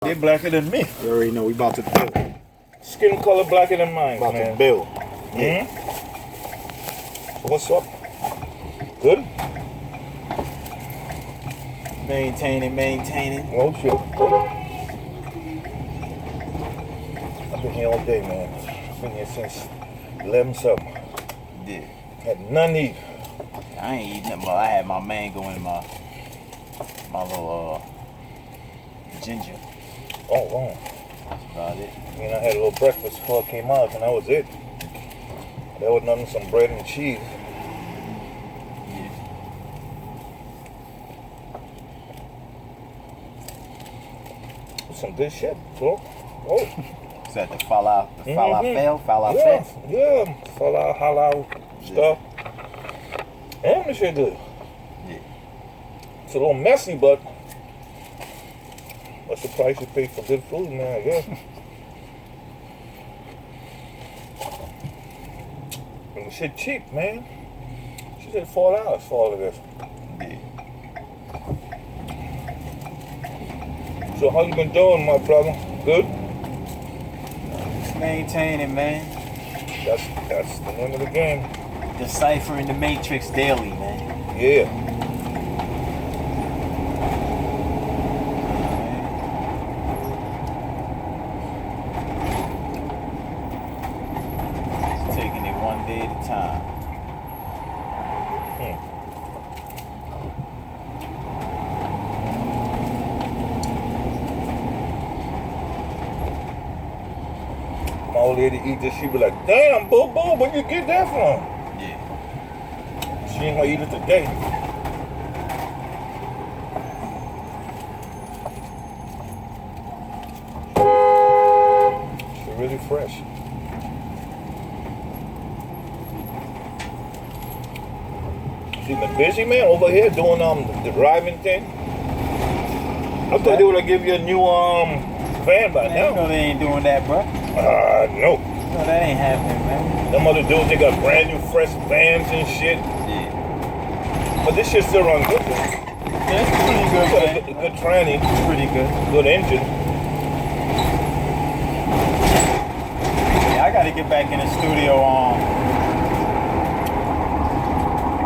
They're blacker than me. You already know we about to build. Skin color blacker than mine, About man. to build. Yeah. What's up? Good? Maintaining. Oh, shit. I've been here all day, man. I've been here since 11 something. Yeah. Had none to eat. I ain't eating nothing, but I had my mango and my little ginger. Oh, wow. That's about it. And I had a little breakfast before I came out, and that was it. There was nothing, some bread and cheese. Yeah. Some good shit, bro. Oh. Is that the falafel? Yeah, falafel, halal stuff. And this shit good. Yeah. It's a little messy, but that's the price you pay for good food, man, I guess. And the shit cheap, man. She said $4 for all of this. Yeah. So how you been doing, my brother? Good? Maintaining, man. That's the name of the game. Deciphering the matrix daily, man. Yeah. Just taking it one day at a time. My old lady eat this, she be like, damn, boo-boo, where'd you get that from? Yeah. She ain't gonna eat it today. She's really fresh. She been busy, man, over here doing the driving thing. I thought they were gonna give you a new van by Man, you know now. they ain't doing that, bro. No. No, that ain't happening, man. Them other dudes, they got brand new fresh vans and shit. Yeah. But this shit still run good. Yeah, it's pretty good, man. Good tranny, It's pretty good. good engine. Yeah, I gotta get back in the studio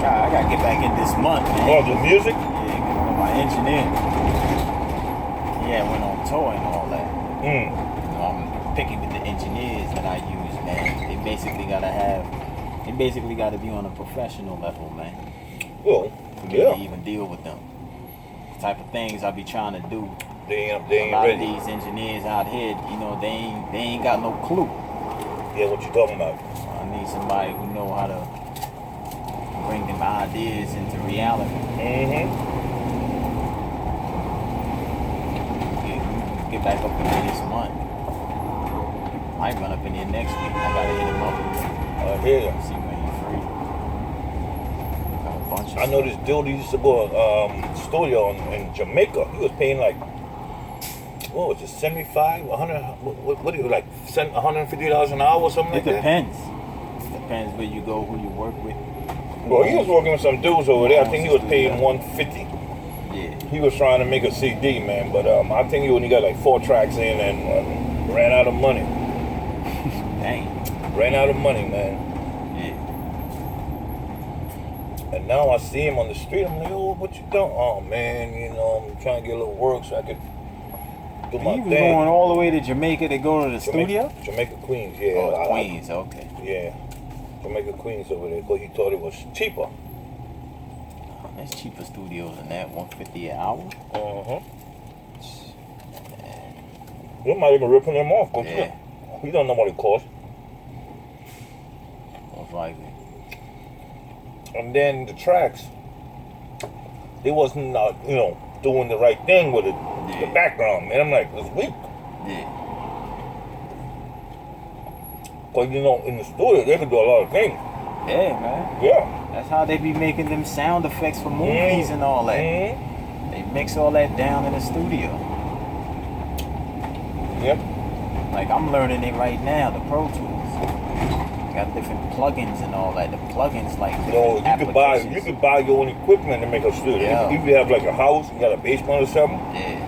I gotta get back in this month, man. Oh, the music? Yeah, my engineer. Yeah, went on tour and all that. Mm. You know, I'm picky with the engineers that I use, man. They basically gotta be on a professional level, man. Well, For me to even deal with them. The type of things I be trying to do. They A ain't lot ready. of these engineers out here, you know, they ain't got no clue. Yeah, what you talking about? I need somebody who know how to bring them ideas into reality. Mm-hmm. Get back up in here this month. Might run up in here next week. I gotta hit him up. I hear ya. See when he's free. Got a bunch of I know stuff. this dude, he used to go studio in Jamaica. He was paying like, what was it, 75, 100, what do you like, $150 an hour or something It like that? depends. Depends where you go, who you work with. Well, he was working with some dudes over there. I think he was paying 150. Yeah. He was trying to make a CD, man, but I think he only got like 4 tracks in and ran out of money. Dang. Ran out of money, man. Yeah. And now I see him on the street. I'm like, oh, what you doing? Oh, man, you know, I'm trying to get a little work so I could do my He was thing. going all the way to Jamaica to go to the studio? Jamaica, Queens, yeah. Oh, Queens, okay. Yeah. Jamaica, Queens over there because he thought it was cheaper. There's cheaper studios than that, $150 an hour. Uh-huh. You might even ripping him off, because Yeah. he don't know what it costs. Most likely. And then the tracks, they wasn't, doing the right thing with it, the Yeah. background, man. I'm like, it's weak. Yeah. Because, in the studio, they could do a lot of things. Yeah, man. Yeah. That's how they be making them sound effects for movies and all that. Mm-hmm. They mix all that down in the studio. Yep. Like I'm learning it right now, the Pro Tools. Got different plugins and all that. The plugins like different you could buy your own equipment to make a studio. Yeah. If you have like a house, you got a basement or something, Yeah.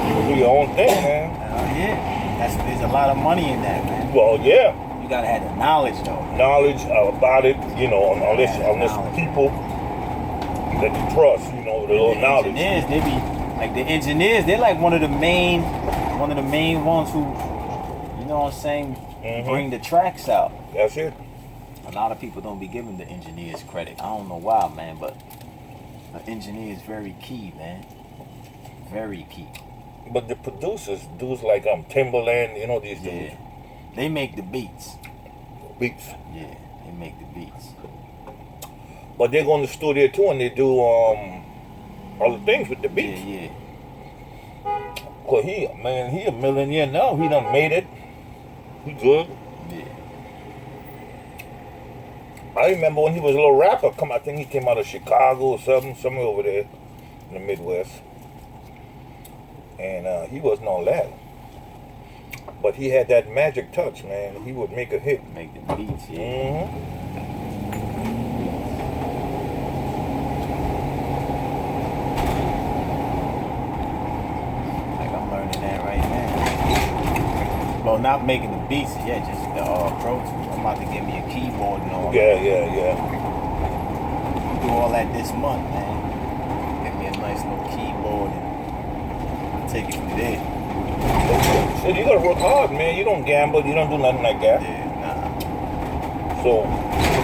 you do your own thing, man. Yeah. There's a lot of money in that, man. Well, yeah. You gotta have the knowledge, though. Knowledge about it, you know, unless people that you trust, you know, with a little knowledge. Engineers, they be like the engineers. They're like one of the main ones who, you know what I'm saying, bring the tracks out. That's it. A lot of people don't be giving the engineers credit. I don't know why, man, but the engineer is very key, man. Very key. But the producers, dudes like Timberland, you know, these dudes. They make the beats. Beats. Yeah, they make the beats. But they go in the studio too and they do all the things with the beats. Yeah. Cause he a millionaire now. He done made it. He good. Yeah. I remember when he was a little rapper. I think he came out of Chicago or somewhere over there in the Midwest. And he wasn't all that. But he had that magic touch, man. He would make a hit. Make the beats, yeah. Like I'm learning that right now. Well, not making the beats, just the Pro Tools. I'm about to get me a keyboard and all. Yeah. Do all that this month, man. Get me a nice little keyboard and take it from there. So you gotta work hard, man. You don't gamble. You don't do nothing like that. Yeah, nah. So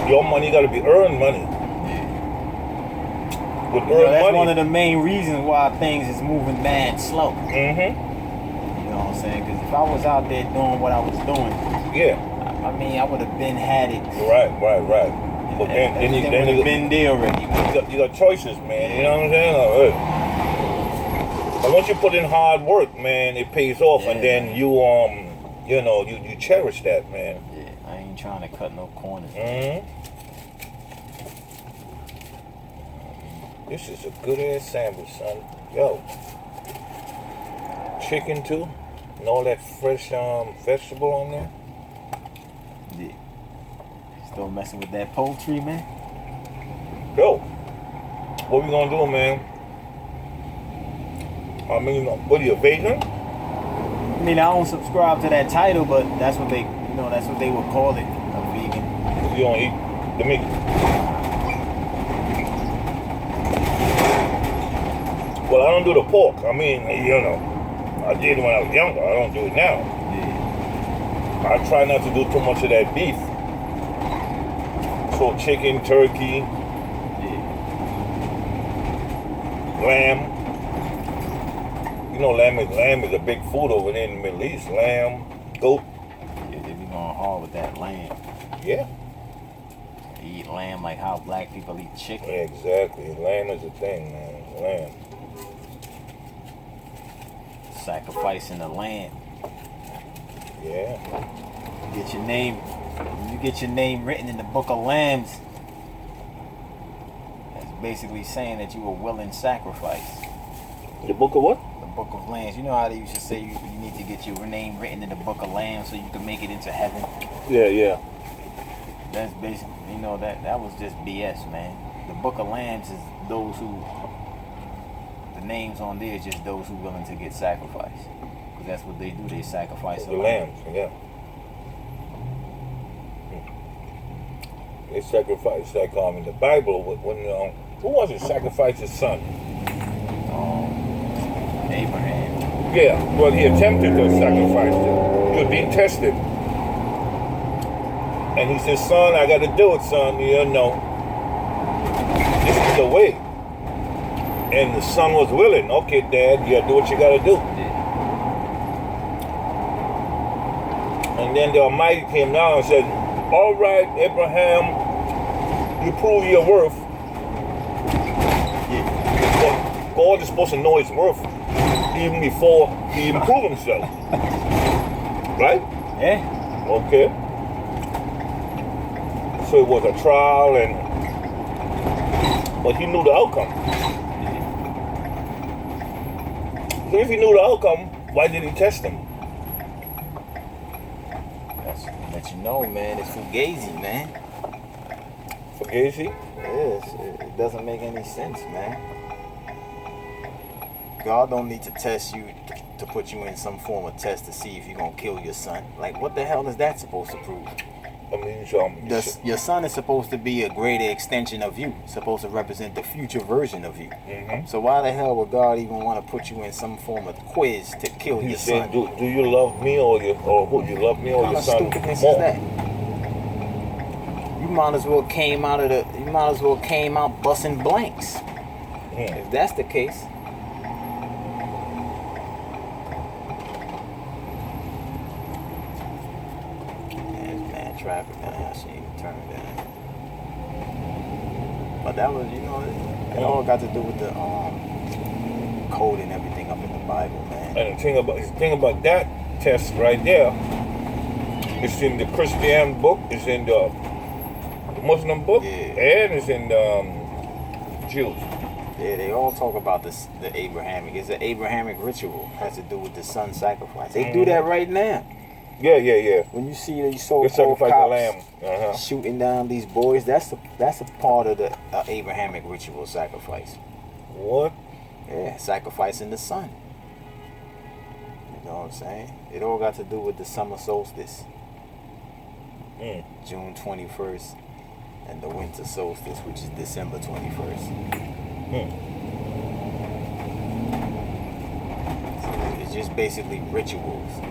your money gotta be earned money. Yeah. With That's money. one of the main reasons why things is moving mad slow. You know what I'm saying? Because if I was out there doing what I was doing, I mean, I would have been had it. Right. But then you would have been there already. You got choices, man. You know what I'm saying? But once you put in hard work, man, it pays off, and then you cherish that, man. Yeah, I ain't trying to cut no corners. This is a good ass sandwich, son. Yo, chicken too, and all that fresh vegetable on there. Yeah. Still messing with that poultry, man. Yo, what we gonna do, man? I mean, what are you, vegan? I mean, I don't subscribe to that title, but that's what they would call it, a vegan. You don't eat the meat. Well, I don't do the pork. I mean, I did when I was younger. I don't do it now. Yeah. I try not to do too much of that beef. So chicken, turkey, lamb. You know, lamb is a big food over there in the Middle East. Lamb, goat. Yeah, they be going hard with that lamb. Yeah. They eat lamb like how black people eat chicken. Exactly. Lamb is a thing, man. Lamb. Sacrificing the lamb. Yeah. You get your name written in the book of lambs. That's basically saying that you were willing sacrifice. The book of what? Book of Lambs. You know how they used to say you need to get your name written in the book of Lambs so you can make it into heaven? Yeah. That's basically, that was just BS, man. The book of Lambs is those who, the names on there is just those who are willing to get sacrificed. Because that's what they do, they sacrifice the lambs, yeah. They sacrifice, like in the Bible, when who was it sacrificed his son? Abraham. Yeah, well, he attempted to sacrifice him. He was being tested. And he said, son, I got to do it, son. This is the way. And the son was willing. Okay, Dad, you got to do what you got to do. Yeah. And then the Almighty came down and said, all right, Abraham, you prove your worth. Yeah. God is supposed to know his worth even before he even proved himself. Right? Yeah. Okay. So it was a trial, but he knew the outcome. So if he knew the outcome, why did he test him? That's to let you know, man, it's fugazi, man. Fugazi? Yes, it doesn't make any sense, man. God don't need to test you to put you in some form of test to see if you're gonna kill your son. Like, what the hell is that supposed to prove? I mean, Your son is supposed to be a greater extension of you, supposed to represent the future version of you. So why the hell would God even want to put you in some form of quiz to kill your son? Do you love me or who you love me or your son? What kind of stupidness is that? You might as well came out busting blanks. If that's the case. Traffic down here, she even turned down. But that was, it all got to do with the code and everything up in the Bible, man. And the thing about that test right there, it's in the Christian book, it's in the Muslim book, and it's in the Jews. Yeah, they all talk about the Abrahamic. It's an Abrahamic ritual. It has to do with the son sacrifice. They do that right now. Yeah. When you see these so-called cops shooting down these boys, that's a part of the Abrahamic ritual sacrifice. What? Yeah, sacrificing the son. You know what I'm saying? It all got to do with the summer solstice. June 21st, and the winter solstice, which is December 21st. So it's just basically rituals.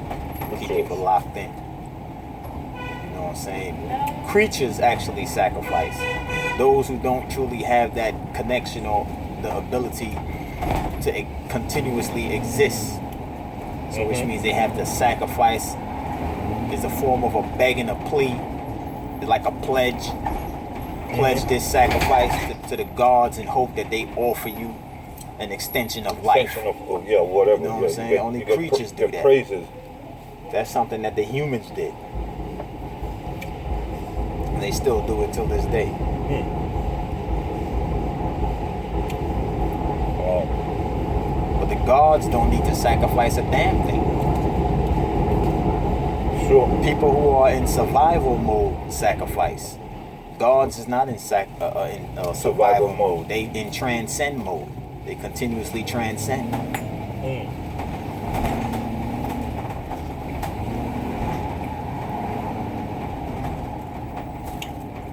Keep people locked in. You know what I'm saying? Creatures actually sacrifice. Those who don't truly have that connection or the ability to continuously exist. So which means they have to sacrifice. It's a form of a begging, a plea, like a pledge. Pledge this sacrifice to the gods and hope that they offer you an extension of life. Whatever. You know what I'm saying? Only creatures do that. Praises. That's something that the humans did. And they still do it till this day. But the gods don't need to sacrifice a damn thing. Sure. People who are in survival mode sacrifice. Gods is not in survival mode. They in transcend mode. They continuously transcend.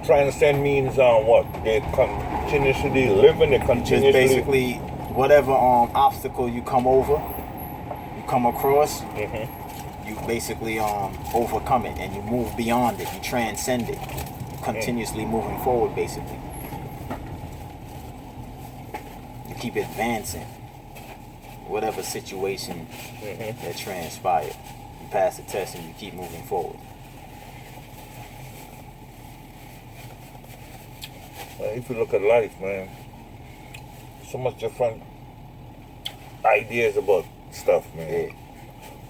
Transcend means what? They continuously living. They continuously. Just basically whatever obstacle you come across, you basically overcome it and you move beyond it. You transcend it. You continuously moving forward, basically. You keep advancing. Whatever situation that transpired, you pass the test and you keep moving forward. If you look at life, man, so much different ideas about stuff, man.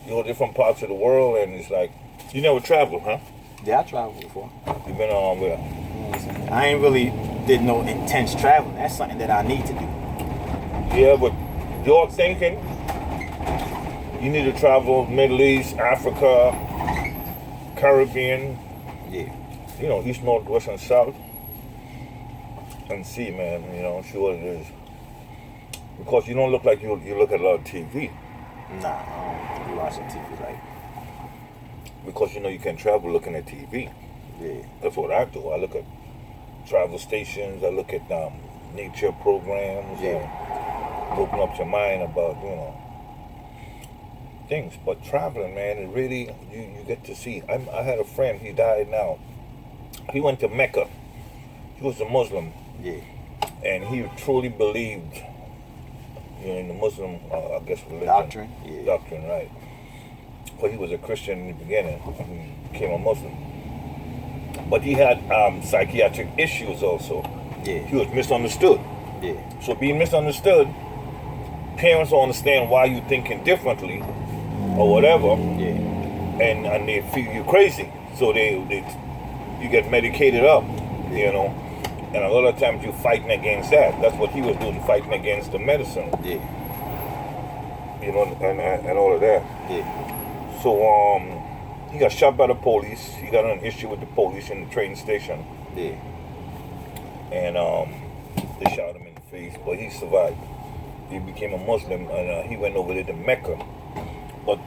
You go different parts of the world, and it's like, you never traveled, huh? Yeah, I traveled before. You been on where? I ain't really did no intense traveling. That's something that I need to do. Yeah, but you're thinking you need to travel Middle East, Africa, Caribbean. Yeah. You know, East, North, West, and South. And see, man, see what it is. Because you don't look like you look at a lot of TV. Nah, I don't be watching TV like. Because you can travel looking at TV. Yeah. That's what I do. I look at travel stations. I look at nature programs. Yeah. Open up your mind about things. But traveling, man, it really you get to see. I had a friend. He died now. He went to Mecca. He was a Muslim. Yeah. And he truly believed in the Muslim, I guess, religion. Doctrine? Yeah. Doctrine, right. But he was a Christian in the beginning. He became a Muslim. But he had psychiatric issues also. Yeah. He was misunderstood. Yeah. So being misunderstood, parents don't understand why you're thinking differently or whatever. Yeah. And they feel you crazy. So you get medicated up, And a lot of times you're fighting against that. That's what he was doing, fighting against the medicine. Yeah. And all of that. Yeah. So he got shot by the police. He got an issue with the police in the train station. Yeah. And they shot him in the face, but he survived. he became a Muslim, and he went over there to Mecca. But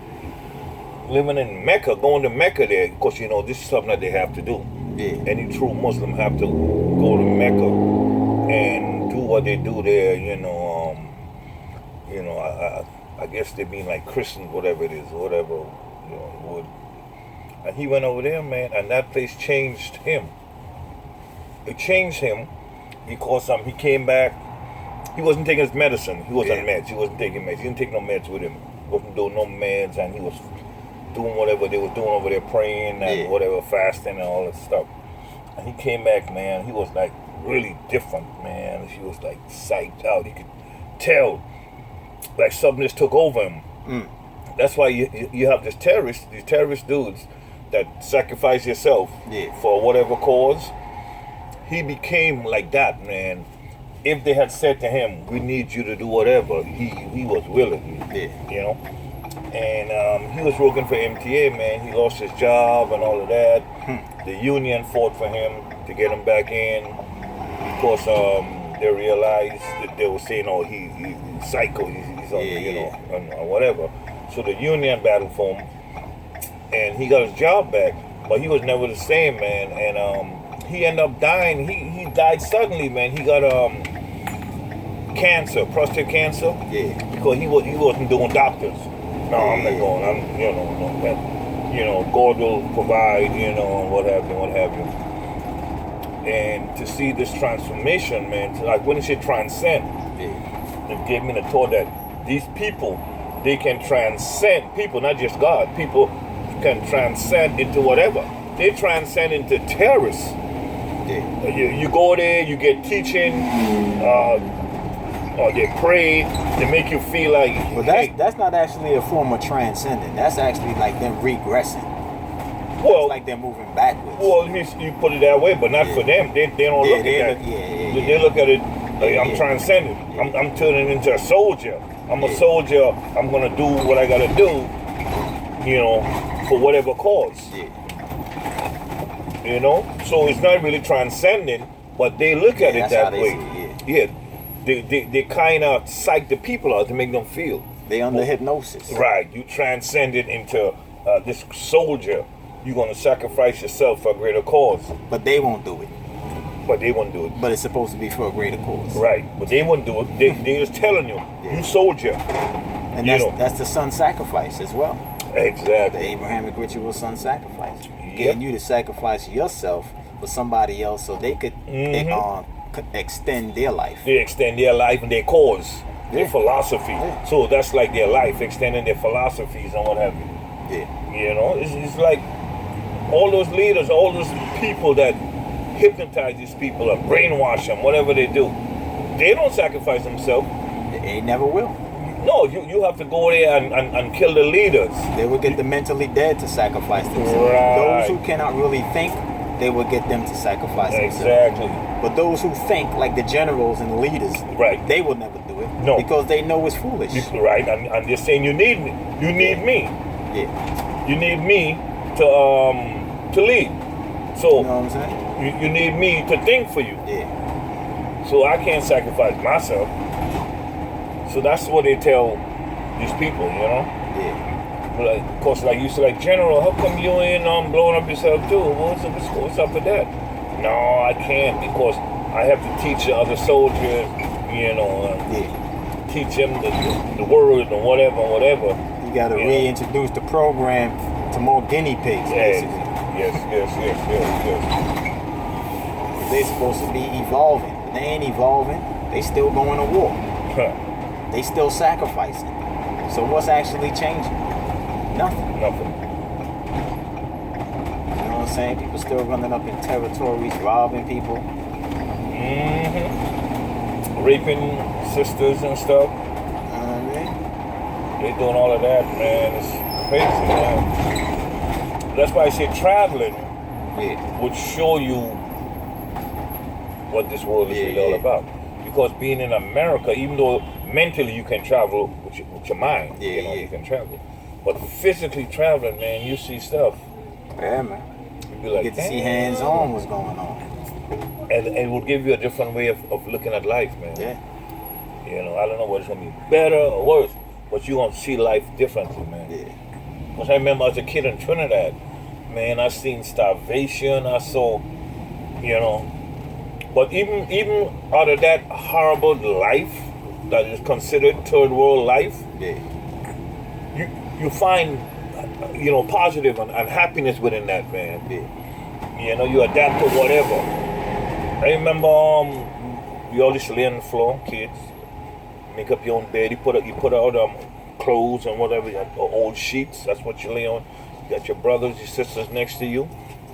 living in Mecca, going to Mecca there, because this is something that they have to do. Yeah. Any true Muslim have to go to Mecca and do what they do there. I guess they mean like Christians, whatever it is, whatever would. And he went over there, man, and that place changed him. It changed him because he came back. He wasn't taking his medicine. He was on meds. He wasn't taking meds. He didn't take no meds with him. He wasn't doing no meds, and he was doing whatever they was doing over there, praying and whatever, fasting and all that stuff. And he came back, man. He was like really different, man. He was like psyched out. You could tell like something just took over him. That's why you have these terrorist dudes that sacrifice yourself for whatever cause. He became like that, man. If they had said to him, "We need you to do whatever," he was willing. And he was working for MTA, man. He lost his job and all of that. The union fought for him to get him back in because they realized that they were saying, "Oh, he's psycho. He's and whatever." So the union battled for him, and he got his job back. But he was never the same, man. And he ended up dying. He died suddenly, man. He got cancer, prostate cancer. Yeah. Because he wasn't doing doctors. No, I'm not going. God will provide, and what have you. And to see this transformation, man, like when you say transcend, it gave me the thought that these people, they can transcend people, not just God. People can transcend into whatever. They transcend into terrorists. You go there, you get teaching, or they pray, they make you feel like. But that's not actually a form of transcending. That's actually like them regressing. Well, it's like they're moving backwards. Well, you put it that way, but not for them. They don't look at that. They look at it like I'm transcending. I'm turning into a soldier. I'm a soldier. I'm gonna do what I gotta do. For whatever cause. So it's not really transcending, but they look at it that way. They kind of psych the people out to make them feel. They under hypnosis. Right. You transcended into this soldier. You're going to sacrifice yourself for a greater cause. But they won't do it. But it's supposed to be for a greater cause. Right. But they won't do it. They're just telling you, you soldier. And that's the son sacrifice as well. Exactly. The Abrahamic ritual son sacrifice. Getting you to sacrifice yourself for somebody else so they could extend their life. They extend their life and their cause, their philosophy. So that's like their life, extending their philosophies and what have you. It's like all those leaders, all those people that hypnotize these people or brainwash them, whatever they do, they don't sacrifice themselves. They never will. No, you have to go there and kill the leaders. They will get the mentally dead to sacrifice themselves. Right. Those who cannot really think, they will get them to sacrifice themselves. Exactly. But those who think, like the generals and the leaders, they will never do it. No. Because they know it's foolish. Right, and they're saying you need me. You need me. Yeah. You need me to lead. So you know what I'm saying? You need me to think for you. Yeah. So I can't sacrifice myself. So that's what they tell these people, Yeah. But of course, like you said, like, General, how come you ain't blowing up yourself too? What's up with that? No, I can't because I have to teach the other soldiers, teach them the word and whatever. You got to reintroduce the program to more guinea pigs, basically. Yes. They're supposed to be evolving. They ain't evolving. They still going to war. They still sacrificing. So what's actually changing? Nothing. Nothing. You know what I'm saying? People still running up in territories, robbing people. Raping sisters and stuff. They doing all of that, man. It's crazy, man. That's why I say traveling would show you what this world is really all about. Because being in America, even though mentally you can travel with your mind, you can travel. But physically traveling, man, you see stuff. Yeah, man. You like, get to see hands-on what's going on. And it will give you a different way of looking at life, man. Yeah. You know, I don't know whether it's gonna be better or worse, but you're gonna see life differently, man. Yeah. Because I remember as a kid in Trinidad, man, I seen starvation. I saw, you know, but even out of that horrible life that is considered third world life, Yeah. you find, you know, positive and happiness within that, man. Yeah. You know, you adapt to whatever. I remember we all used to lay on the floor, kids, make up your own bed. You put out clothes and whatever, old sheets. That's what you lay on. You got your brothers, your sisters next to you.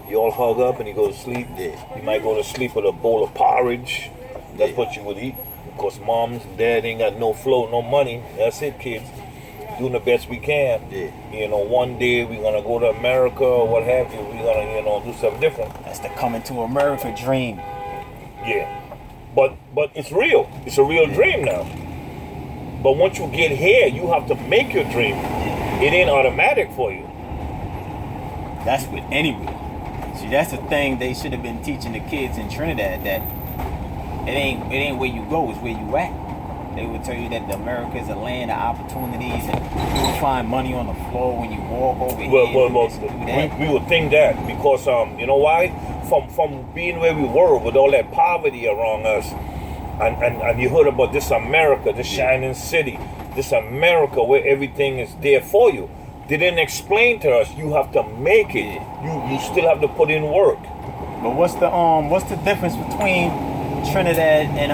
You all hug up and you go to sleep. Yeah. You might go to sleep with a bowl of porridge. That's what you would eat. Because moms and dad ain't got no flow, no money. That's it, kids. Doing the best we can. Yeah. You know, one day we're gonna go to America or what have you. We're gonna, you know, do something different. That's the coming to America dream. Yeah. But it's real. It's a real dream now. But once you get here, you have to make your dream. It ain't automatic for you. That's with anywhere. See, that's the thing they should have been teaching the kids in Trinidad, that it ain't where you go, it's where you at. They would tell you that America is a land of opportunities, and you'll find money on the floor when you walk over here. We would think that because you know why? From being where we were with all that poverty around us, and you heard about this America, this shining city, this America where everything is there for you. They didn't explain to us you have to make it. You still have to put in work. But what's the difference between Trinidad and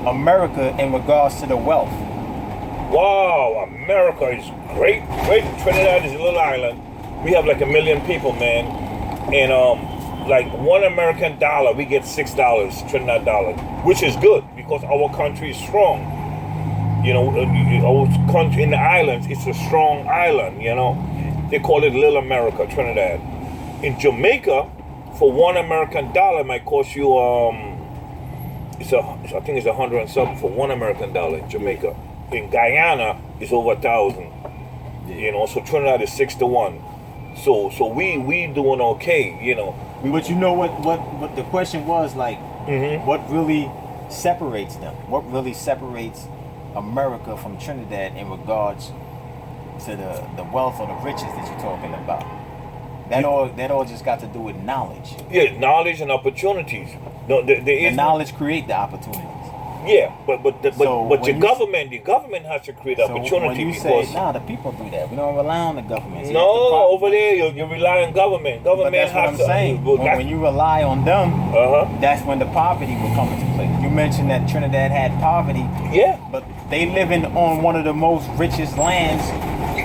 America in regards to the wealth? Wow, America is great. Trinidad is a little island. We have like 1 million people, man. And like $1 American dollar, we get $6 Trinidad dollar, which is good because our country is strong. You know, our country in the islands, it's a strong island, you know. They call it Little America, Trinidad. In Jamaica, for $1 American dollar, it might cost you, I think it's 100 and something for $1 American dollar in Jamaica. In Guyana, it's over 1,000. You know, so Trinidad is 6 to 1. So we doing okay, you know. But you know what the question was, like, what really separates them? What really separates America from Trinidad in regards to the wealth or the riches that you're talking about? That all just got to do with knowledge. Yeah, knowledge and opportunities. No, there is knowledge create the opportunities. Yeah, but the government has to create opportunity. When you say, the people do that. We don't rely on the government. See, no, over there you rely on government. Government but that's what I'm saying. When you rely on them, that's when the poverty will come into play. You mentioned that Trinidad had poverty. Yeah. But they living on one of the most richest lands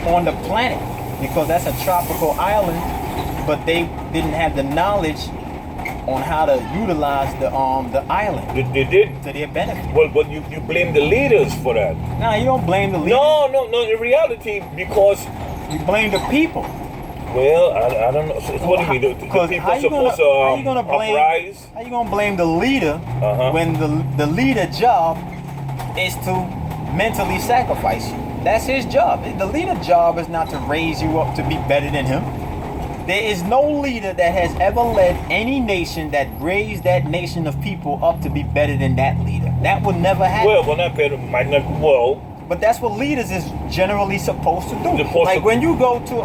on the planet because that's a tropical island, but they didn't have the knowledge on how to utilize the island. They did to their benefit. Well, but you blame the leaders for that. Nah, you don't blame the leaders. No. In reality, because you blame the people. Well, I don't know. So what do you mean? The people are supposed to uprise? How you gonna blame the leader when the leader job is to mentally sacrifice you? That's his job. The leader job is not to raise you up to be better than him. There is no leader that has ever led any nation that raised that nation of people up to be better than that leader. That would never happen. Well, not better, might not. Well, but that's what leaders is generally supposed to do. When you go to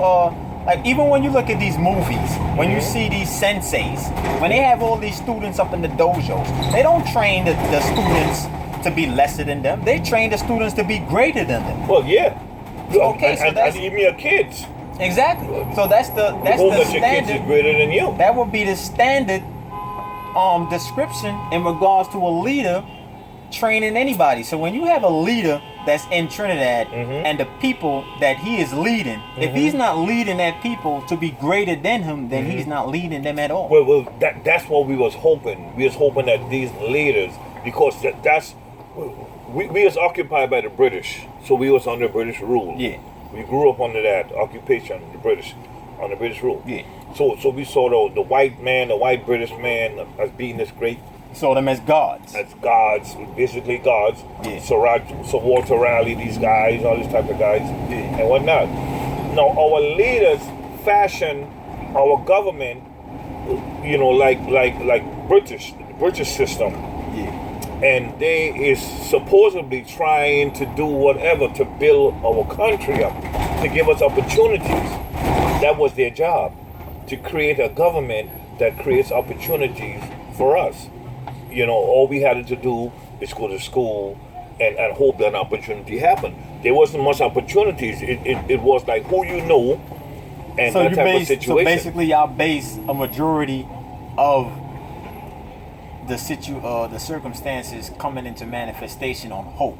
like even when you look at these movies, when you see these senseis, when they have all these students up in the dojos, they don't train the students to be lesser than them. They train the students to be greater than them. Well, yeah. Okay, so that's even your kids. Exactly. So that's the standard. Your kids is greater than you. That would be the standard description in regards to a leader training anybody. So when you have a leader that's in Trinidad and the people that he is leading, if he's not leading that people to be greater than him, then he's not leading them at all. Well, that's what we was hoping. We was hoping that these leaders, because we was occupied by the British, so we was under British rule. Yeah. We grew up under that occupation, the British, under British rule. Yeah. So we saw the white man, the white British man, as being this great. Saw them as gods. As gods, basically gods. Yeah. So Walter Raleigh, these guys, all these type of guys, and whatnot. Now our leaders fashion our government, you know, like British system. Yeah. and they is supposedly trying to do whatever to build our country up, to give us opportunities. That was their job, to create a government that creates opportunities for us. You know, all we had to do is go to school and hope that an opportunity happened. There wasn't much opportunities. It was like who you know and So that you type base, of situation. so basically, y'all base a majority of the circumstances coming into manifestation on hope.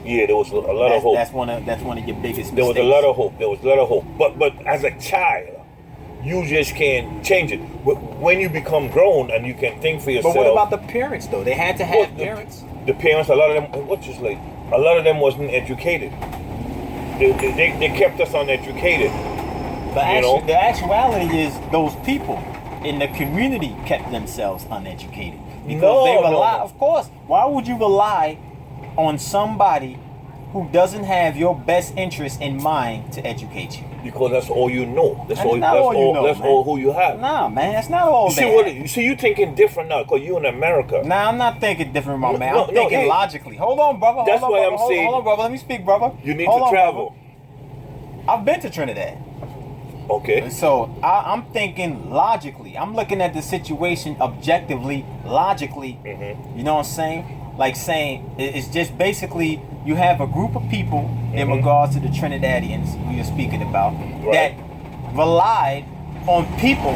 Yeah, there was a lot of hope. That's one of your biggest mistakes. There was a lot of hope. There was a lot of hope. But as a child, you just can't change it. When you become grown and you can think for yourself. But what about the parents though? They had to have parents. The parents, a lot of them, a lot of them wasn't educated. They kept us uneducated. The actuality is those people in the community kept themselves uneducated because they rely. Of course, why would you rely on somebody who doesn't have your best interest in mind to educate you? Because that's all you know. That's all who you have. Nah, man, that's not all. You see, you thinking different now because you in America. Nah, I'm not thinking different, my man. I'm thinking logically. Hold on, brother. That's why I'm saying. Hold on, brother. Let me speak, brother. You need to travel. I've been to Trinidad. Okay. So I'm thinking logically. I'm looking at the situation objectively, logically. Mm-hmm. You know what I'm saying? Like saying it's just basically you have a group of people in regards to the Trinidadians we are speaking about that relied on people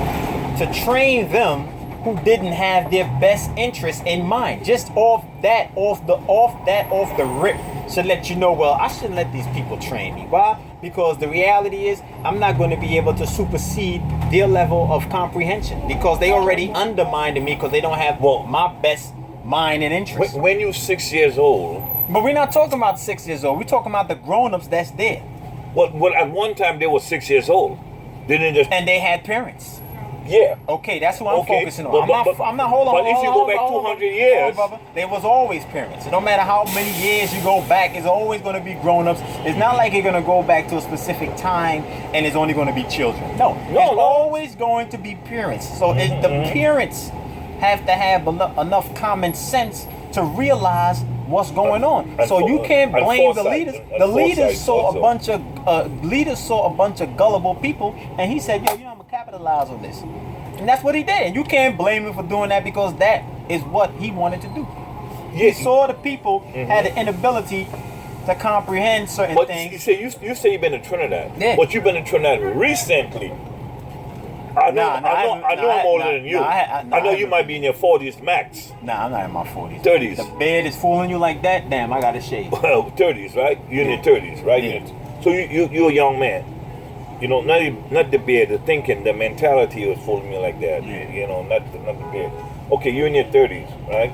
to train them who didn't have their best interest in mind. Just off the rip should let you know, well, I shouldn't let these people train me. Why? Because the reality is I'm not going to be able to supersede their level of comprehension because they already undermined me because they don't have my best mind and interest. When you're 6 years old. But we're not talking about 6 years old. We're talking about the grown-ups that's there. Well, at one time they were 6 years old. They didn't just. And they had parents. Yeah. Okay, that's what I'm focusing on. I'm not. Hold on. But if you go back 200 years, brother, there was always parents. No matter how many years you go back, it's always going to be grown-ups. It's not like you're going to go back to a specific time and it's only going to be children. No, always going to be parents. So the parents have to have enough common sense to realize what's going on. So you can't blame the leaders. The leaders saw a bunch of gullible people, and he said, "Yo, I'm gonna capitalize on this," and that's what he did. And you can't blame him for doing that because that is what he wanted to do. He saw the people had the inability to comprehend certain things. You say you've been to Trinidad, but you've been to Trinidad recently. I know I'm older than you. I know you might be in your 40s max. Nah, I'm not in my 40s. 30s. The bed is fooling you like that? Damn, I got to shave. Well, 30s, right? You're in your 30s, right? Yeah. So you're a young man. You know, not the beard, the thinking, the mentality was fooling me like that. Yeah. You know, not the beard. Okay, you're in your 30s, right?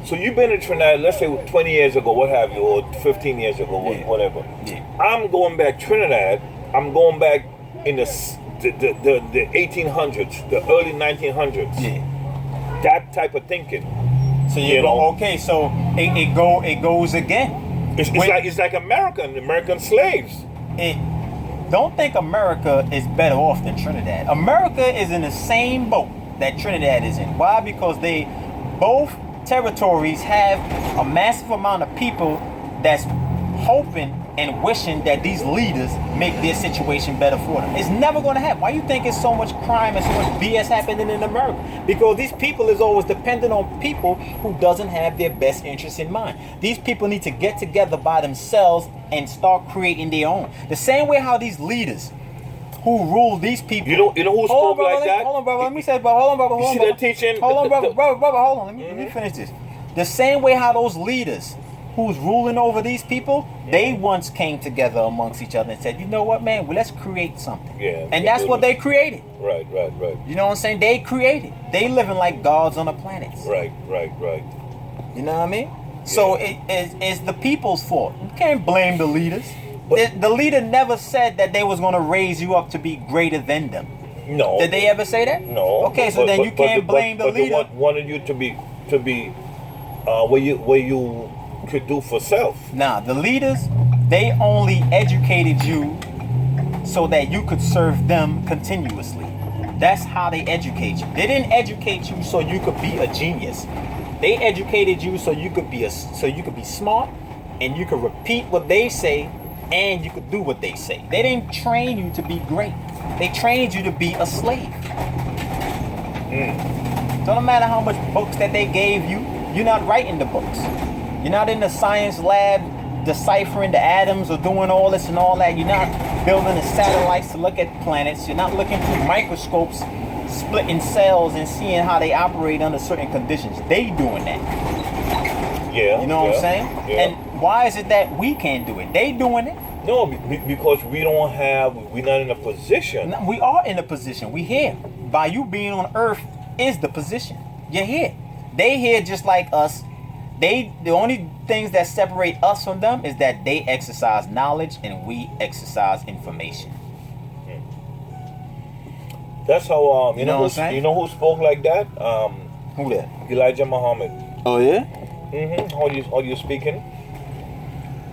So you've been in Trinidad, let's say 20 years ago, what have you, or 15 years ago, whatever. Yeah. I'm going back Trinidad. I'm going back in the 1800s, the early 1900s. Yeah. That type of thinking. So you go, okay, so it goes again. It's like American slaves. Don't think America is better off than Trinidad. America is in the same boat that Trinidad is in. Why? Because both territories have a massive amount of people that's hoping and wishing that these leaders make their situation better for them. It's never going to happen. Why you think it's so much crime and so much BS happening in America? Because these people is always dependent on people who doesn't have their best interests in mind. These people need to get together by themselves and start creating their own. The same way how these leaders who rule these people. You know who spoke like that? Hold on, brother. Let me say, brother. Hold on, brother. You see that teaching? Hold on, brother. Hold on. Let me finish this. The same way how those leaders who's ruling over these people, they once came together amongst each other and said, you know what, man, well, let's create something. Yeah. And that's what they created. Right. You know what I'm saying? They created. They living like gods on the planet. Right. You know what I mean? Yeah. So it's the people's fault. You can't blame the leaders. The leader never said that they was going to raise you up to be greater than them. No. Did they ever say that? No. Okay, so then you can't blame the leader. They wanted you to be where you could do for self. Nah, the leaders, they only educated you so that you could serve them continuously. That's how they educate you. They didn't educate you so you could be a genius. They educated you so you could be smart, and you could repeat what they say, and you could do what they say. They didn't train you to be great. They trained you to be a slave. So no matter how much books that they gave you, you're not writing the books. You're not in the science lab deciphering the atoms or doing all this and all that. You're not building the satellites to look at planets. You're not looking through microscopes, splitting cells and seeing how they operate under certain conditions. They doing that. Yeah. You know what I'm saying? Yeah. And why is it that we can't do it? They doing it. No, because we're not in a position. No, we are in a position. We here. By you being on Earth is the position. You're here. They here just like us. The only things that separate us from them is that they exercise knowledge and we exercise information. That's how You know what I'm saying? You know who spoke like that? Who that? Elijah Muhammad. Oh yeah? How you speaking?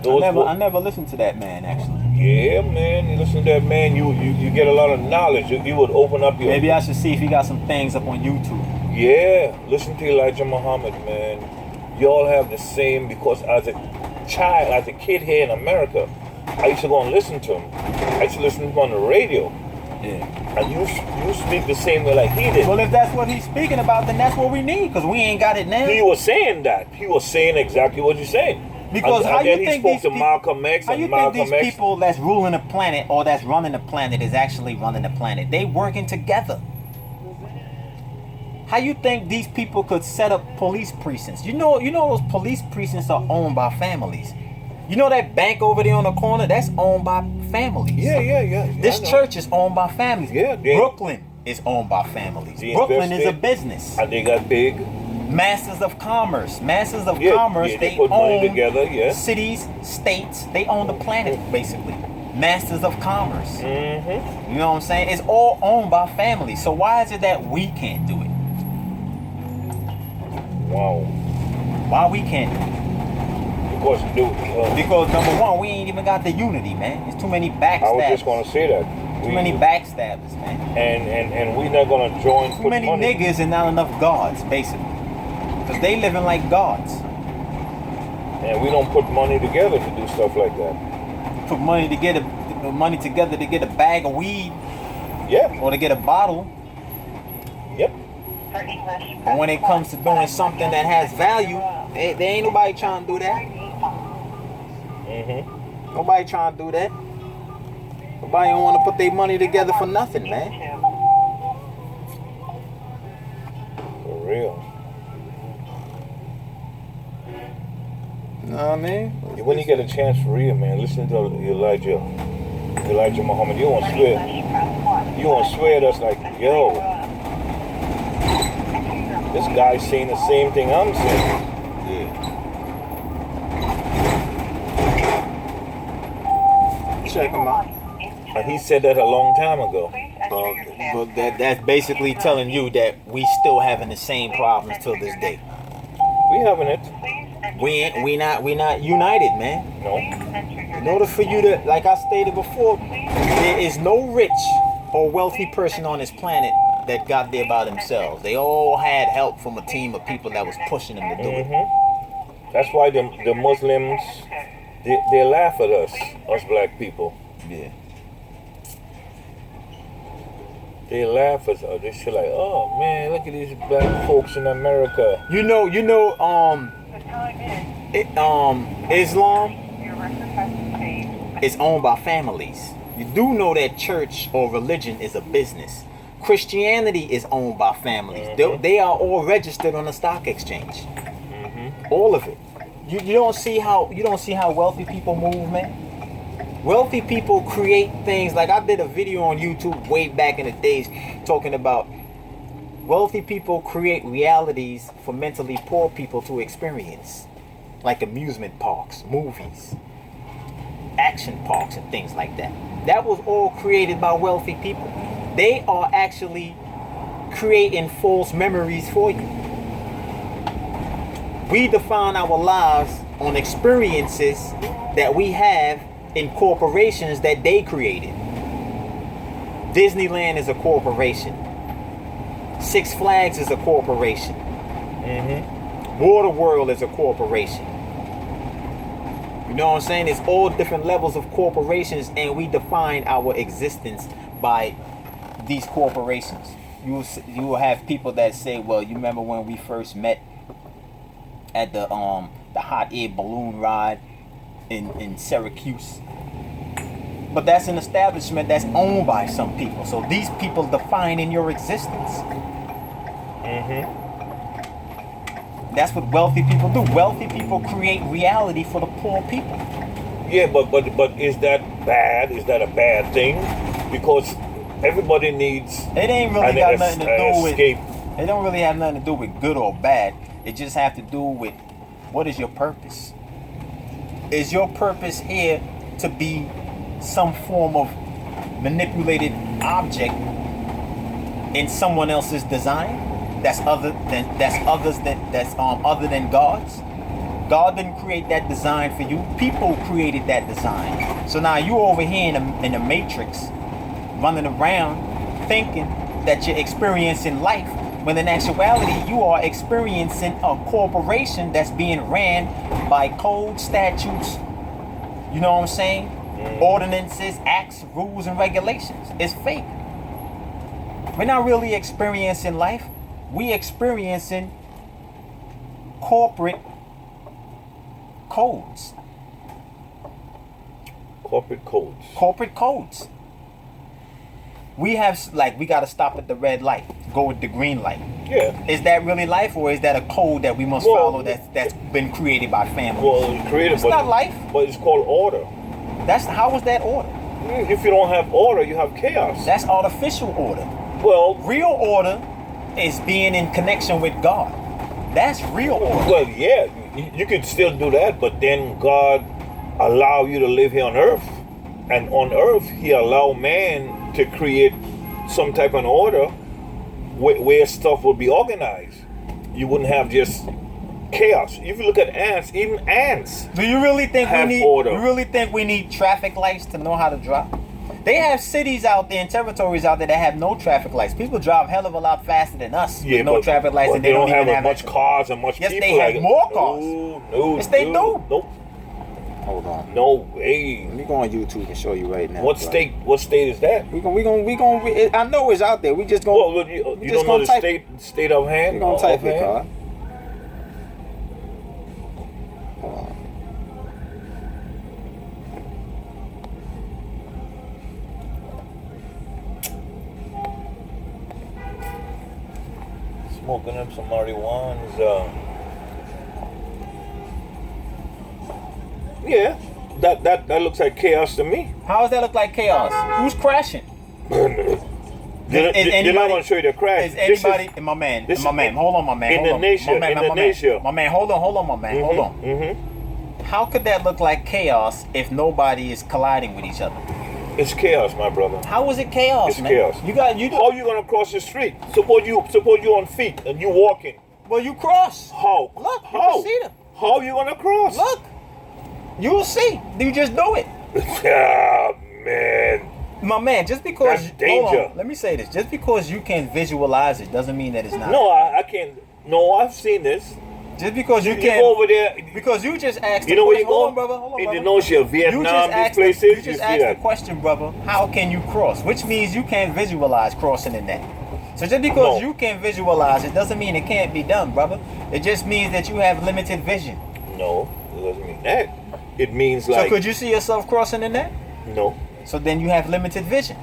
I never listened to that man actually. Yeah, man. You listen to that man, you get a lot of knowledge. You would open up your. Maybe I should see if he got some things up on YouTube. Yeah, listen to Elijah Muhammad, man. Y'all have the same, because as a child, as a kid here in America, I used to go and listen to him. I used to listen to him on the radio. Yeah. And you speak the same way like he did. Well, if that's what he's speaking about, then that's what we need, because we ain't got it now. He was saying that. He was saying exactly what you're saying. Because how you think these Malcolm X how you think these people that's ruling the planet or that's running the planet is actually running the planet? They working together. How you think these people could set up police precincts? You know those police precincts are owned by families. You know that bank over there on the corner, that's owned by families. Yeah. This church is owned by families. Yeah. Brooklyn is owned by families. Brooklyn is a business. And they got big. Masters of Commerce. They put money own together, yeah. cities, states. They own the planet, basically. Masters of Commerce. Mm-hmm. You know what I'm saying? It's all owned by families. So why is it that we can't do it? Wow. Why we can't do it? Because number one, we ain't even got the unity, man. There's too many backstabbers. I was just gonna say that. Too many backstabbers, man. And we're not gonna join. Too many niggas and not enough gods, basically. Because they living like gods. And we don't put money together to do stuff like that. Put money together to get a bag of weed. Yeah. Or to get a bottle. Yep. But when it comes to doing something that has value, there ain't nobody trying to do that. Nobody trying to do that. Nobody don't want to put their money together for nothing, man. For real. You know what I mean? When you get a chance for real, man, listen to Elijah Muhammad. You won't swear at us like, yo, this guy's saying the same thing I'm saying. Yeah. Check him out. And he said that a long time ago. But that's basically telling you that we still having the same problems till this day. We having it. We not united, man. No. In order for you to, like I stated before, there is no rich or wealthy person on this planet that got there by themselves. They all had help from a team of people that was pushing them to do it. That's why the Muslims, they laugh at us black people. Yeah. They laugh at us. They say like, oh man, look at these black folks in America. Islam is owned by families. You do know that church or religion is a business. Christianity is owned by families. They are all registered on the stock exchange. All of it. You don't see how wealthy people move, man. Wealthy people create things. Like I did a video on YouTube way back in the days talking about wealthy people create realities for mentally poor people to experience. Like amusement parks, movies, action parks and things like that. That was all created by wealthy people. They are actually creating false memories for you. We define our lives on experiences that we have in corporations that they created. Disneyland is a corporation. Six Flags is a corporation. Water world is a corporation. You know what I'm saying? It's all different levels of corporations, and we define our existence by these corporations. You will have people that say, well, you remember when we first met at the hot air balloon ride in Syracuse? But that's an establishment that's owned by some people. So these people defining your existence. Mm-hmm. That's what wealthy people do. Wealthy people create reality for the poor people. Yeah, but is that bad? Is that a bad thing? Because everybody needs It ain't really got nothing to do with escape. It don't really have nothing to do with good or bad. It just have to do with what is your purpose? Is your purpose here to be some form of manipulated object in someone else's design that's other than God's? God didn't create that design for you. People created that design. So now you over here in the matrix, running around thinking that you're experiencing life, when in actuality you are experiencing a corporation that's being ran by code, statutes, you know what I'm saying? Ordinances, acts, rules, and regulations. It's fake. We're not really experiencing life. We experiencing corporate codes. Corporate codes. Corporate codes. We have, like, we got to stop at the red light, go with the green light. Yeah. Is that really life, or is that a code that we must follow that's been created by families? Well, it's created, it's not life. But it's called order. How is that order? If you don't have order, you have chaos. That's artificial order. Well, real order is being in connection with God. That's real order. Well, yeah, you could still do that, but then God allow you to live here on earth. And on earth, he allowed man to create some type of order where stuff would be organized. You wouldn't have just chaos. If you look at ants, even ants. Do you really think have order. You really think we need traffic lights to know how to drive? They have cities out there and territories out there that have no traffic lights. People drive a hell of a lot faster than us with no traffic lights, and they don't even have much cars and much yes, people. Yes, they have more cars. No, yes, they do. Nope. Hold on. No way. Let me go on YouTube and show you right now. What state is that? We gonna. I know it's out there. We just gonna. Well, you don't know the state of hand. We gonna type it, God. Hold on. Smoking up some marijuana. Yeah, that looks like chaos to me. How does that look like chaos? Who's crashing? They're not gonna show you the crash. Is anybody? My man. Hold on, my man. Indonesia. My man. Hold on, my man. Hold on. Mm-hmm. How could that look like chaos if nobody is colliding with each other? It's chaos, my brother. How is it chaos, it's man? Chaos. How you gonna cross the street? Suppose you on feet and you walking. Well, you cross. How? Look, you how? can see them. How you gonna cross? Look, you'll see. You just do it. Ah, man. My man, just because that's danger. Hold on, let me say this. Just because you can visualize it doesn't mean that it's not. No, I can't. No, I've seen this. Just because you can go over there. Because you just asked. You know where you go? Hold on, brother. Indonesia, Vietnam, these places. You just asked the question, brother. How can you cross? Which means you can't visualize crossing in that. So just because you can visualize it doesn't mean it can't be done, brother. It just means that you have limited vision. No, it doesn't mean that. It means like. So could you see yourself crossing in that? No. So then you have limited vision.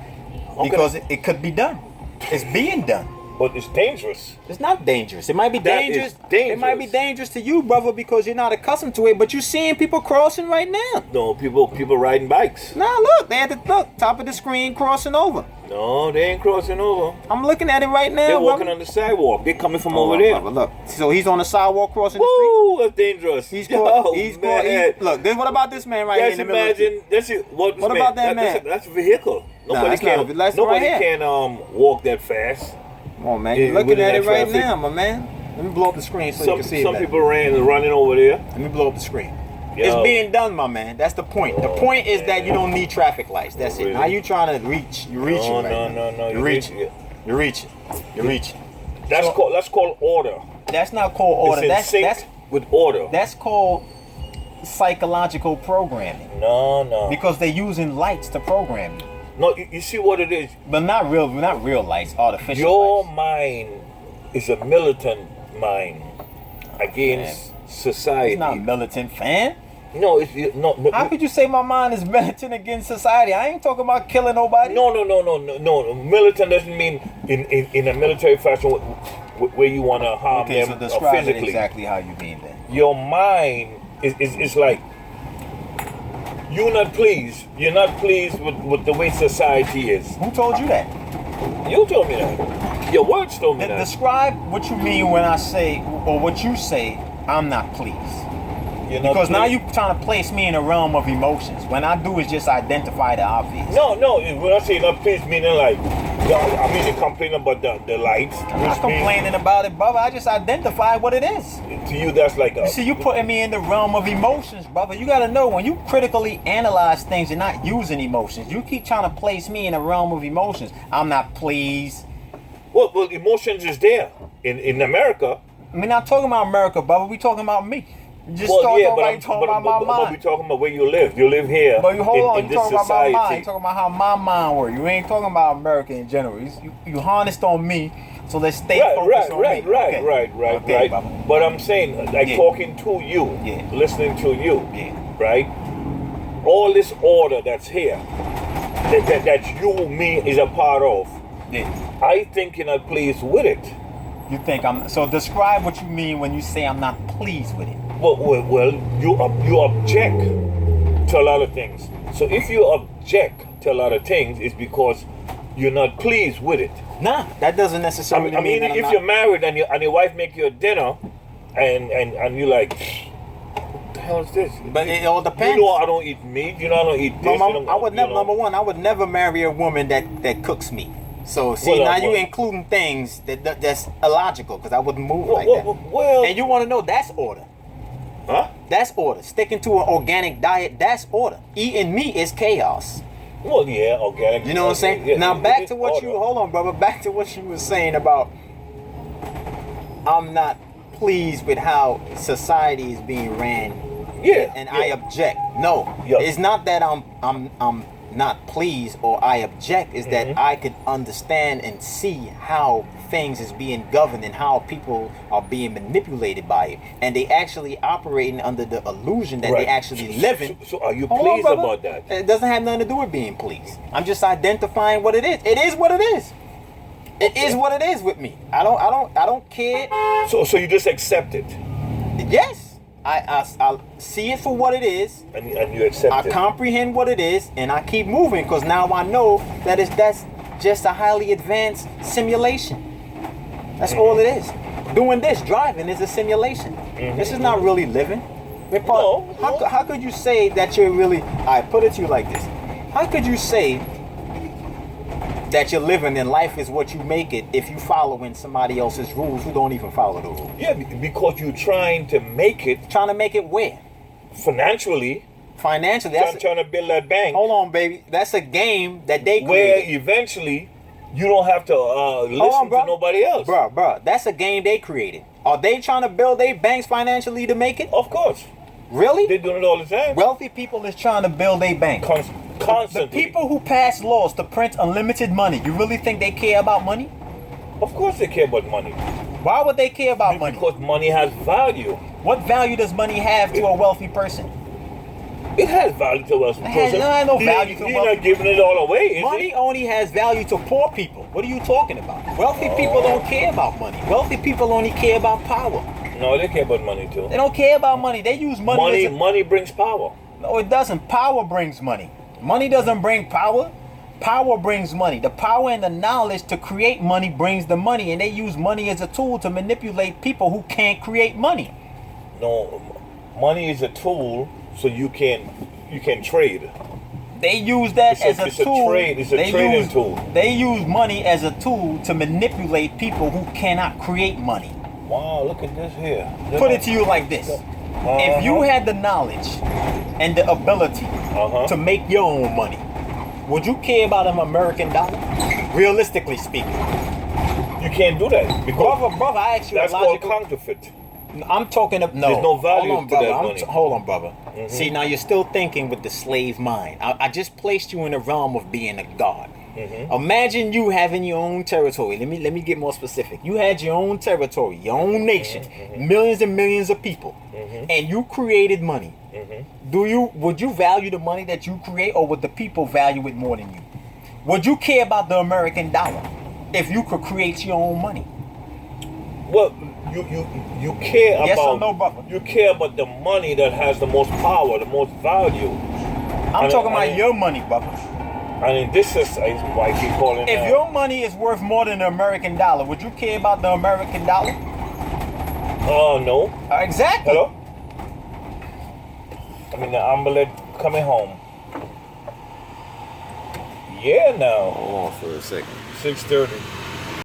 Okay. Because it could be done. It's being done. But it's dangerous. It's not dangerous. It might be dangerous. Dangerous. It might be dangerous to you, brother, because you're not accustomed to it. But you're seeing people crossing right now. No, people riding bikes. Nah, look, they at the top of the screen crossing over. No, they ain't crossing over. I'm looking at it right now. They're walking on the sidewalk. They're coming from over there. Brother, look, so he's on the sidewalk crossing the street. That's dangerous. He's going. Look, what about this man right here in the middle? What about that man? That's a vehicle. Nobody can walk that fast. Come on, man. You're looking at it right now, my man. Let me blow up the screen so you can see it. Some people running over there. Let me blow up the screen. It's being done, my man. That's the point. The point is that you don't need traffic lights. That's it. Now you trying to reach. You're reaching. No. You're reaching. You're reaching. That's called order. That's not called order. It's in sync with order. That's called psychological programming. No. Because they're using lights to program you. No, you see what it is? But not real lights, artificial Your lights. mind is a militant mind against society. It's not militant, fan. No, no. How could you say my mind is militant against society? I ain't talking about killing nobody. No. Militant doesn't mean in a military fashion where you want to harm them so describe physically. it exactly how you mean then. Your mind is like you're not pleased with the way society is. Who told you that? You told me that. Your words told me that. Describe what you mean when I say, or what you say, I'm not pleased. You're not Because pleased. now you're trying to place me in a realm of emotions. When I do is just identify the obvious. No. When I say not pleased, meaning like, I mean, you're complaining about the lights. I'm not complaining about it, brother. I just identify what it is. To you, that's like You see, you putting me in the realm of emotions, brother. You got to know, when you critically analyze things, you're not using emotions. You keep trying to place me in a realm of emotions. I'm not pleased. Well, emotions is there in America. We're not talking about America, brother. We talking about me. You just Well, yeah, talking about my but mind. we talking about where you live. You live here. But you hold on, in you this talking about society. my mind. You talking about how my mind works. You ain't talking about America in general. You harnessed on me, so let's stay focused on me. Right. Baba. But I'm saying, like talking to you, listening to you, right? All this order that's here, that you, me, is a part of. Yeah. I think you're not pleased with it. You think I'm so? Describe what you mean when you say I'm not pleased with it. Well, you object to a lot of things. So if you object to a lot of things, it's because you're not pleased with it. Nah, that doesn't necessarily I mean, mean if you're married and your wife make you a dinner, and you're like, what the hell is this? But it all depends. You know, I don't eat meat. You know, I don't eat this. I would never. Number one, I would never marry a woman that cooks me. So see, now you including things that's illogical, because I wouldn't move like that. Well, and you want to know, that's order. Huh? That's order. Sticking to an organic diet, that's order. Eating meat is chaos. Well, yeah, organic. You know what I'm saying? Yeah, now back to what order. hold on, brother. Back to what you were saying about I'm not pleased with how society is being ran. Yeah. And I object. No. Yeah. It's not that I'm not pleased or I object, is that I could understand and see how things is being governed and how people are being manipulated by it, and they actually operating under the illusion that they actually living. So are you pleased about that? It doesn't have nothing to do with being pleased. I'm just identifying what it is. It is what it is. It is what it is with me. I don't care. So you just accept it. Yes. I see it for what it is, and you accept it. I comprehend what it is, and I keep moving, because now I know that that's just a highly advanced simulation. That's all it is. Doing this, driving, is a simulation. This is not really living. No. How could you say that you're really... I put it to you like this. How could you say that you're living and life is what you make it if you following somebody else's rules who don't even follow the rules? Yeah, because you're trying to make it. Trying to make it where? Financially. That's trying to build that bank. Hold on, baby. That's a game that they created. Where eventually you don't have to listen to nobody else. Bro, that's a game they created. Are they trying to build their banks financially to make it? Of course. Really? They're doing it all the time. Wealthy people is trying to build a bank. Constantly. The people who pass laws to print unlimited money, you really think they care about money? Of course they care about money. Why would they care about money? Because money has value. What value does money have to a wealthy person? It has value to a wealthy person. It has no value to a wealthy person. You're not giving it all away, is Money it? only has value to poor people. What are you talking about? Wealthy people don't care about money. Wealthy people only care about power. No, they care about money too. They don't care about money. They use money. Money brings power. No, it doesn't. Power brings money. Money doesn't bring power. Power brings money. The power and the knowledge to create money brings the money, and they use money as a tool to manipulate people who can't create money. No, money is a tool so you can trade. They use that as a tool. It's a trading tool. They use money as a tool to manipulate people who cannot create money. Wow, look at this here. Put it to you like this. If you had the knowledge and the ability to make your own money, would you care about an American dollar? Realistically speaking. You can't do that because Brother, I asked you that's a called logical... counterfeit. I'm talking of no. There's no value hold on, to brother. that money. Hold on, brother. Mhm. See, now you're still thinking with the slave mind. I just placed you in the realm of being a god. Mhm. Imagine you having your own territory. Let me get more specific. You had your own territory, your own nation, millions and millions of people, and you created money. Would you value the money that you create, or would the people value it more than you? Would you care about the American dollar if you could create your own money? Well, you care Yes about or no, brother? you care about the money that has the most power, the most value. I'm talking about your money, brother. I mean, this is why I keep calling. If your money is worth more than the American dollar, would you care about the American dollar? No. Exactly. Hello? I mean, the omelet coming home. Yeah, now. Hold on for a second. 6:30.